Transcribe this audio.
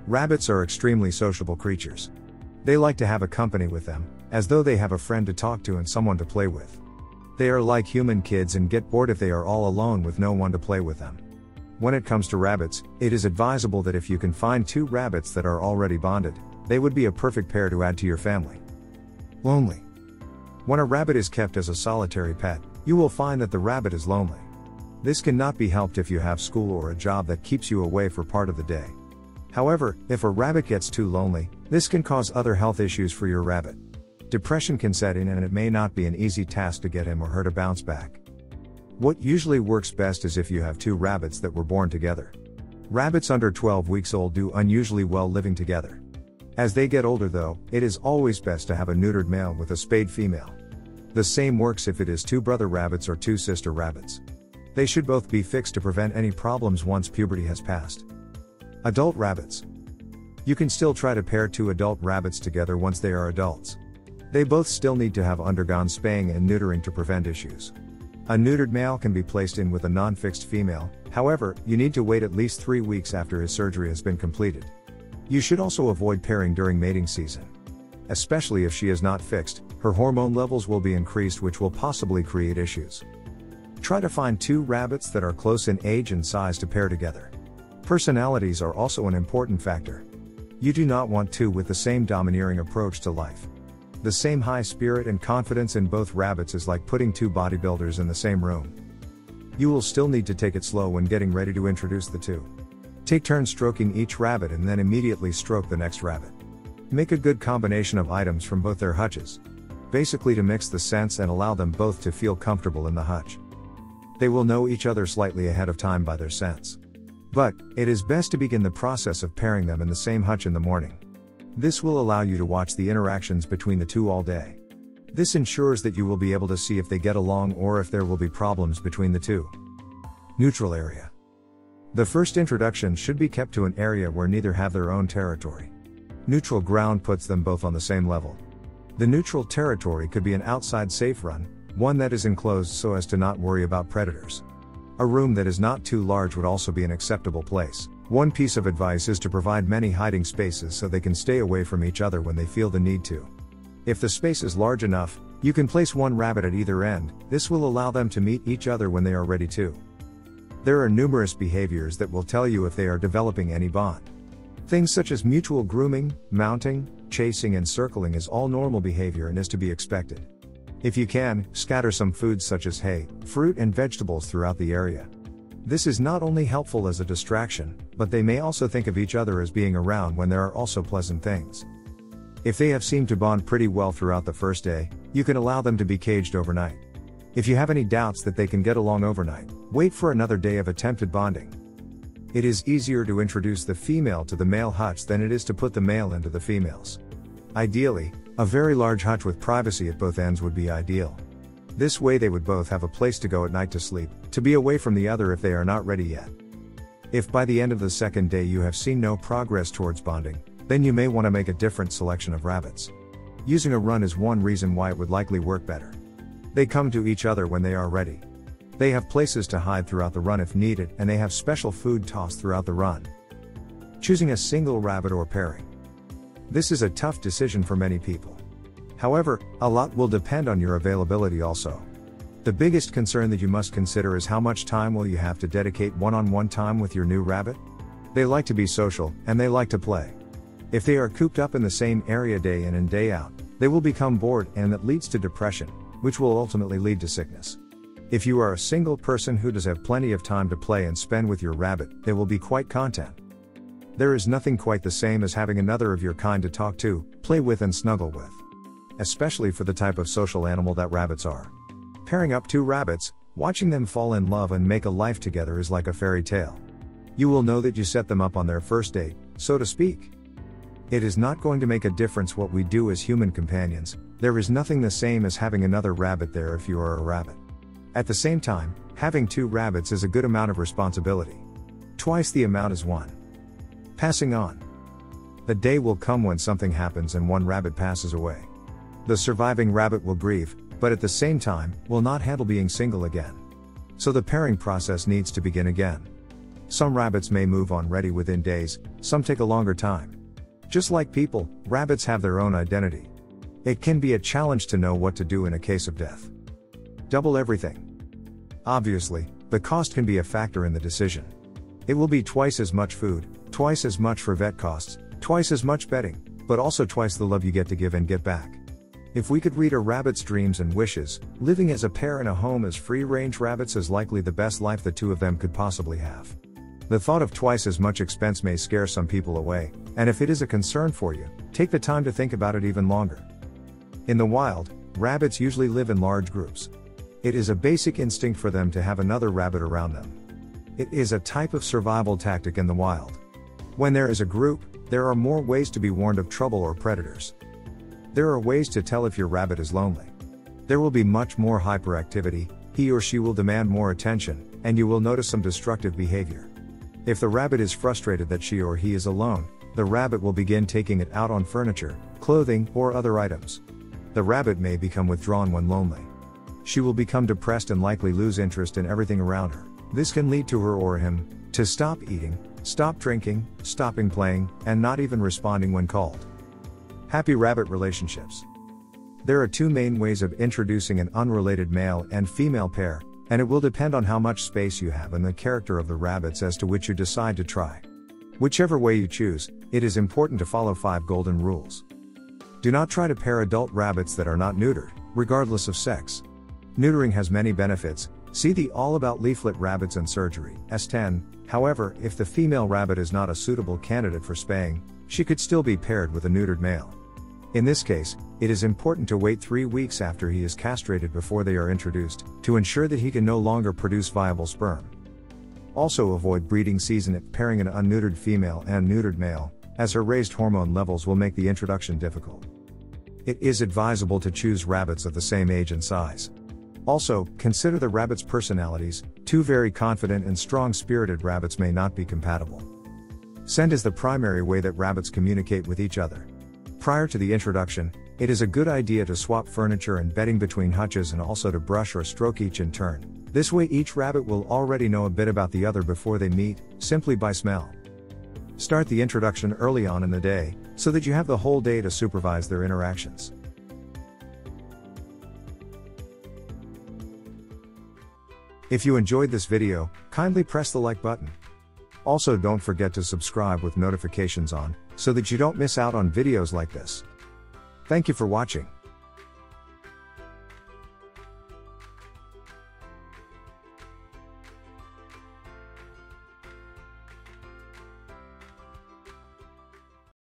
Rabbits are extremely sociable creatures. They like to have a company with them, as though they have a friend to talk to and someone to play with. They are like human kids and get bored if they are all alone with no one to play with them. When it comes to rabbits, it is advisable that if you can find two rabbits that are already bonded, they would be a perfect pair to add to your family. Lonely. When a rabbit is kept as a solitary pet, you will find that the rabbit is lonely. This cannot be helped if you have school or a job that keeps you away for part of the day. However, if a rabbit gets too lonely, this can cause other health issues for your rabbit. Depression can set in and it may not be an easy task to get him or her to bounce back. What usually works best is if you have two rabbits that were born together. Rabbits under 12 weeks old do unusually well living together. As they get older though, it is always best to have a neutered male with a spayed female. The same works if it is two brother rabbits or two sister rabbits. They should both be fixed to prevent any problems once puberty has passed. Adult rabbits. You can still try to pair two adult rabbits together once they are adults. They both still need to have undergone spaying and neutering to prevent issues. A neutered male can be placed in with a non-fixed female, however, you need to wait at least 3 weeks after his surgery has been completed. You should also avoid pairing during mating season. Especially if she is not fixed, her hormone levels will be increased, which will possibly create issues. Try to find two rabbits that are close in age and size to pair together. Personalities are also an important factor. You do not want two with the same domineering approach to life. The same high spirit and confidence in both rabbits is like putting two bodybuilders in the same room. You will still need to take it slow when getting ready to introduce the two. Take turns stroking each rabbit and then immediately stroke the next rabbit. Make a good combination of items from both their hutches. Basically to mix the scents and allow them both to feel comfortable in the hutch. They will know each other slightly ahead of time by their scents. But, it is best to begin the process of pairing them in the same hutch in the morning. This will allow you to watch the interactions between the two all day. This ensures that you will be able to see if they get along or if there will be problems between the two. Neutral area. The first introduction should be kept to an area where neither have their own territory. Neutral ground puts them both on the same level. The neutral territory could be an outside safe run, one that is enclosed so as to not worry about predators. A room that is not too large would also be an acceptable place. One piece of advice is to provide many hiding spaces so they can stay away from each other when they feel the need to. If the space is large enough, you can place one rabbit at either end. This will allow them to meet each other when they are ready to. There are numerous behaviors that will tell you if they are developing any bond. Things such as mutual grooming, mounting, chasing and circling is all normal behavior and is to be expected. If you can, scatter some foods such as hay, fruit and vegetables throughout the area. This is not only helpful as a distraction, but they may also think of each other as being around when there are also pleasant things. If they have seemed to bond pretty well throughout the first day, you can allow them to be caged overnight. If you have any doubts that they can get along overnight, wait for another day of attempted bonding. It is easier to introduce the female to the male hutch than it is to put the male into the females. Ideally, a very large hutch with privacy at both ends would be ideal. This way they would both have a place to go at night to sleep, to be away from the other if they are not ready yet. If by the end of the second day you have seen no progress towards bonding, then you may want to make a different selection of rabbits. Using a run is one reason why it would likely work better. They come to each other when they are ready. They have places to hide throughout the run if needed, and they have special food tossed throughout the run. Choosing a single rabbit or pairing. This is a tough decision for many people. However, a lot will depend on your availability also. The biggest concern that you must consider is how much time will you have to dedicate one-on-one time with your new rabbit? They like to be social, and they like to play. If they are cooped up in the same area day in and day out, they will become bored and that leads to depression, which will ultimately lead to sickness. If you are a single person who does have plenty of time to play and spend with your rabbit, they will be quite content. There is nothing quite the same as having another of your kind to talk to, play with and snuggle with. Especially for the type of social animal that rabbits are. Pairing up two rabbits, watching them fall in love and make a life together is like a fairy tale. You will know that you set them up on their first date, so to speak. It is not going to make a difference what we do as human companions. There is nothing the same as having another rabbit there if you are a rabbit. At the same time, having two rabbits is a good amount of responsibility. Twice the amount as one. Passing on. The day will come when something happens and one rabbit passes away. The surviving rabbit will grieve, but at the same time, will not handle being single again. So the pairing process needs to begin again. Some rabbits may move on ready within days, some take a longer time. Just like people, rabbits have their own identity. It can be a challenge to know what to do in a case of death. Double everything. Obviously, the cost can be a factor in the decision. It will be twice as much food, twice as much for vet costs, twice as much bedding, but also twice the love you get to give and get back. If we could read a rabbit's dreams and wishes, living as a pair in a home as free-range rabbits is likely the best life the two of them could possibly have. The thought of twice as much expense may scare some people away, and if it is a concern for you, take the time to think about it even longer. In the wild, rabbits usually live in large groups. It is a basic instinct for them to have another rabbit around them. It is a type of survival tactic in the wild. When there is a group, there are more ways to be warned of trouble or predators. There are ways to tell if your rabbit is lonely. There will be much more hyperactivity, he or she will demand more attention, and you will notice some destructive behavior. If the rabbit is frustrated that she or he is alone, the rabbit will begin taking it out on furniture, clothing, or other items. The rabbit may become withdrawn when lonely. She will become depressed and likely lose interest in everything around her. This can lead to her or him to stop eating, stop drinking, stopping playing, and not even responding when called. Happy rabbit relationships. There are two main ways of introducing an unrelated male and female pair, and it will depend on how much space you have and the character of the rabbits as to which you decide to try. Whichever way you choose, it is important to follow 5 golden rules. Do not try to pair adult rabbits that are not neutered, regardless of sex. Neutering has many benefits. See the All About Leaflet Rabbits and Surgery, S10. However, if the female rabbit is not a suitable candidate for spaying, she could still be paired with a neutered male. In this case, it is important to wait 3 weeks after he is castrated before they are introduced, to ensure that he can no longer produce viable sperm. Also avoid breeding season if pairing an unneutered female and neutered male, as her raised hormone levels will make the introduction difficult. It is advisable to choose rabbits of the same age and size. Also, consider the rabbits' personalities. 2 very confident and strong-spirited rabbits may not be compatible. Scent is the primary way that rabbits communicate with each other. Prior to the introduction, it is a good idea to swap furniture and bedding between hutches and also to brush or stroke each in turn. This way each rabbit will already know a bit about the other before they meet, simply by smell. Start the introduction early on in the day, so that you have the whole day to supervise their interactions. If you enjoyed this video, kindly press the like button. Also, don't forget to subscribe with notifications on, so that you don't miss out on videos like this. Thank you for watching.